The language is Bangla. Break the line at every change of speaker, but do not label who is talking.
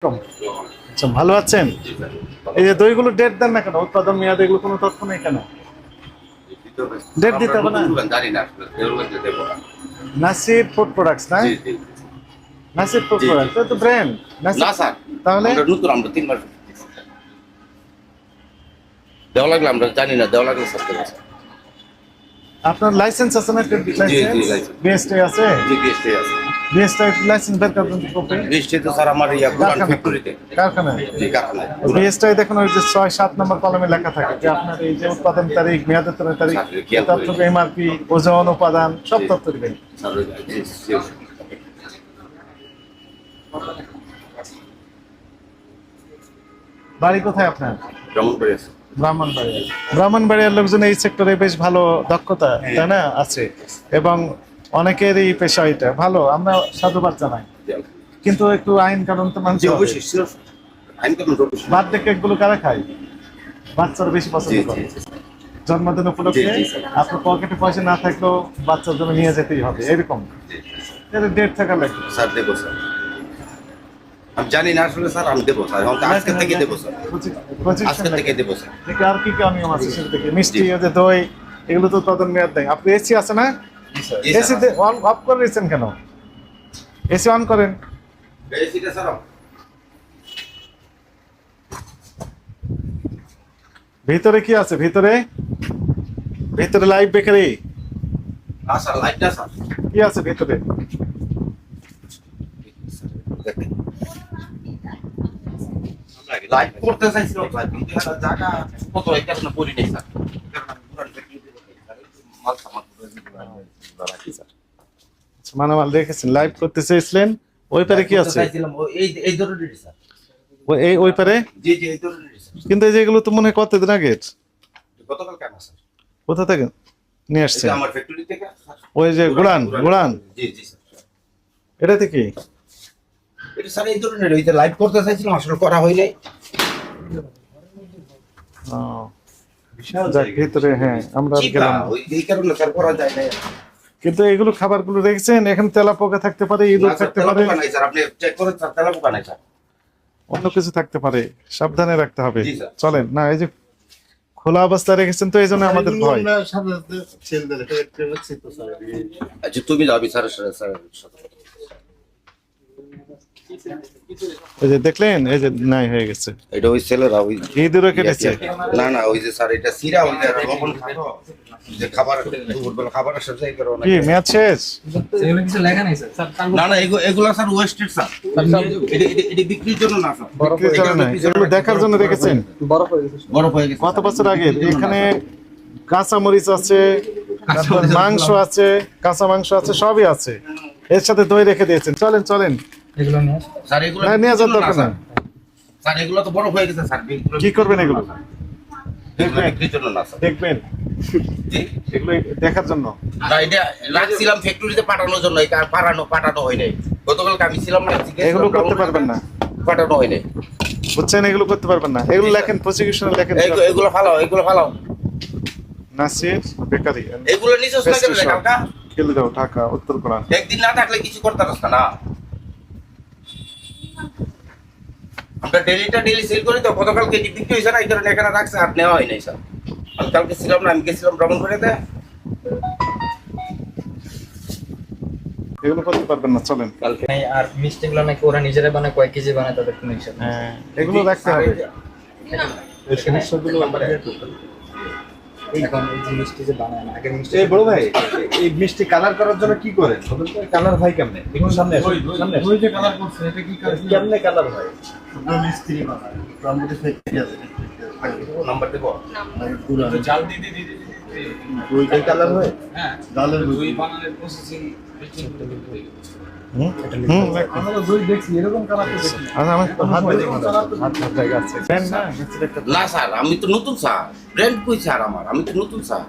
কম। আচ্ছা, ভালো আছেন? এই যে দইগুলো ডেট দেন না কেন? উৎপাদন মেয়াদ এগুলো কোনো তথ্য নেই কেন? ডেট দিতে হবে না? নাসির ফুড প্রোডাক্টস না? নাসির ফুড প্রোডাক্টস তো ব্র্যান্ড নাসির।
না স্যার,
তাহলে
আমরা নতুন, আমরা 3 মাস দেওয়া লাগলে আমরা জানি না, দেওয়া লাগলে স্যার দেবো স্যার।
আপনার লাইসেন্স আছে না? Licence
licence.
বিএসটি আছে?
জি বিএসটি আছে।
বিএসটি লাইসেন্স বের করবেন কপি
বিএসটি তো স্যার আমার গুড়ান ফ্যাক্টরিতে।
কারখানায়।
জি কারখানায়।
বিএসটি দেখুন ওই যে 6-7 নম্বর কলমে লেখা থাকে যে আপনার এই যে উৎপাদন তারিখ, মেয়াদের তারিখ, তথ্য এমআরপি, ওজন, উপাদান সব তথ্য দিবেন।
স্যার জি জি।
বাড়ি কোথায় আপনার?
ব্রাহ্মণবাড়িয়া আছে।
ব্রাহ্মণবাড়িয়া। ব্রাহ্মণবাড়িয়ার লোকজন এই সেক্টরে বেশ ভালো দক্ষতা তাই না আছে, এবং অনেকের এই পেশা এটা ভালো, আমরা সাধুবাদ জানাই। কিন্তু একটু আইন কানুন তো মানতে
জি
হবে।
অবশ্যই স্যার। আইন কানুন অবশ্যই।
বার্থডে কেক গুলো কারা খায়? বাচ্চারা বেশি
জি
পছন্দ
জি
করে।
জি।
জন্মদিন উপলক্ষে
জি, জি, স্যার।
আপনার পকেটে পয়সা না থাকলেও বাচ্চার জন্য নিয়ে যেতেই হবে, এরকম এর ডেট থাকা লাগবে।
স্যার দেবো স্যার। আমি জানি না আসলে স্যার, আমি দেবো স্যার। এখন তো আজকে থেকে দেবো স্যার। আজকে থেকে দেবো স্যার।
দেখি আর কি কি নিয়ম আছে সেটা থেকে। মিষ্টি, ওই যে দই, এগুলো তো উৎপাদন মেয়াদ দেয়। আপনি এসি আছে না?
জি
এসি অন অফ করে দিয়েছেন কেন? এসি অন করেন।
বেসিটা স্যার।
ভিতরে কি আছে? ভিতরে ভিতরে লাইভ বেকারি
না স্যার, লাইটটা স্যার।
কি আছে ভিতরে?
লাইট করতে চাইছিলাম স্যার, কিন্তু এটা জায়গা কত এই কারণে পড়ি নাই স্যার। মাল সামান রাখি স্যার।
আচ্ছা, মালামাল রেখেছেন, লাইভ করতে চেয়েছিলেন। ওই পারে কি আছে?
চাইছিলাম এই ধরনের স্যার।
ওই পারে?
জি জি, এই ধরনের স্যার।
কিন্তু এই যেগুলো তো মনে হয় কতদিন আগের।
গতকাল কেন স্যার?
কোথা থেকে নিয়ে আসছে?
এটা আমার ফ্যাক্টরি থেকে স্যার।
ওই যে গুড়ান
জি জি স্যার।
এটা থেকে?
এটা স্যার এই ধরনের, ওই যে লাইভ করতে চাইছিলাম, আসলে করা হয় নাই।
যাক, ভিতরে হ্যাঁ আমরা গেলাম।
ওই এই কারণে স্যার করা যায় না।
কিন্তু এগুলো খাবারগুলো রেখেছেন, এখানে তেলা পোকা থাকতে পারে, ইঁদুর থাকতে পারে,
নাই স্যার, আপনি চেক করে স্যার, তেলা পোকা নাই স্যার।
অন্য কিছু থাকতে পারে, সাবধানে রাখতে হবে।
জি, স্যার।
চলেন না, এই যে খোলা অবস্থায় রেখেছেন তো এই জন্য আমাদের ভয়।
আচ্ছা তুমি যাবি স্যারের সাথে স্যার।
এই যে দেখলেন, এই যে নাই হয়ে গেছে,
এটা ওই ছেলেরা ওই
ইঁদুরও কেটেছে।
না না, ওই যে স্যার এটা সিরা, ওই যে লবণ খাবো, যে খাবার দুপুরবেলা খাবার আসে যাই করে
কি মেয়াদ শেষ?
সেগুলো কিছু লেখা নেই স্যার।
না না, এগুলা স্যার ওয়েস্টেড স্যার। এটা বিক্রির জন্য না স্যার,
বিক্রির জন্য নয়, এগুলো দেখার জন্য রেখেছেন।
বরফ হয়ে গেছে।
বরফ হয়ে গেছে।
কত বছর আগে? এখানে কাঁচা মরিচ আছে, তারপর মাংস আছে, কাঁচা মাংস আছে, সবই আছে, এর সাথে দই রেখে দিয়েছেন। চলেন চলেন।
এগুলো নিয়ে আসো।
স্যার এগুলো
না, নিয়ে যাওয়ার দরকার
স্যার।
নেই।
স্যার এগুলো তো বরফ হয়ে গেছে স্যার।
কি করবেন এগুলো?
এগুলো বিক্রির জন্য না স্যার।
দেখবেন,
জি।
এগুলো দেখার জন্য।
না, এটা রাখছিলাম ফ্যাক্টরিতে পাঠানোর জন্য, এটা পাঠানো হয় নাই। গতকালকে আমি ছিলাম না,
এগুলো করতে পারবেন না,
পাঠানো হয় নাই।
বুঝছেন? এগুলো করতে পারবেন না। এগুলো লেখেন, প্রসিকিউশনে লেখেন।
এগুলো ফালাও, এগুলো ফালাও।
নাসির বেকারি,
এগুলো নিচে লাগে না কালকা।
খিলগাঁও, ঢাকা, উত্তরপাড়া।
একদিন না থাকলে কিছু করতে পারছ না। আমরা ডেলি সেল করি তো, গতকালকে এটি বিক্রি হয়েছে না, এই কারণে এখানে রাখছে, আর নেওয়া হয় নাই স্যার। আমি কালকে ছিলাম না, আমি গেছিলাম ব্রাহ্মণবাড়িয়াতে।
এগুলো করতে পারবেন না, চলেন।
কালকে
নাই, আর মিষ্টিগুলো নাকি ওরা নিজেরা বানায়, কয় কেজি বানায় তাদের কোনো হিসাব নেই।
হ্যাঁ, এগুলো রাখতে হবে। এই সমস্যাগুলো
এখন এই যে মিষ্টি যে বানায় না, আগের মিষ্টি
বড় ভাই, এই মিষ্টি কালার করার জন্য কি করেন? কালার হয় কেমনে? দেখুন সামনে আসুন, সামনে আসুন।
যে কালার করছে এটা কি
কেমনে কালার হয়?
মিস্ত্রি বানায় প্রাণপতি ফ্যাক্টরি আছে
নাম্বার দেবো।
জাল
এই কালার হয়?
জালের
আমরা দই দেখছি, এরকম কালার তো দেখি। আমার তো হাত জায়গা আছে। দেন না, মিষ্টির একটা
না স্যার, আমি তো নতুন স্যার। ব্র্যান্ড কই স্যার আমার? আমি তো নতুন স্যার।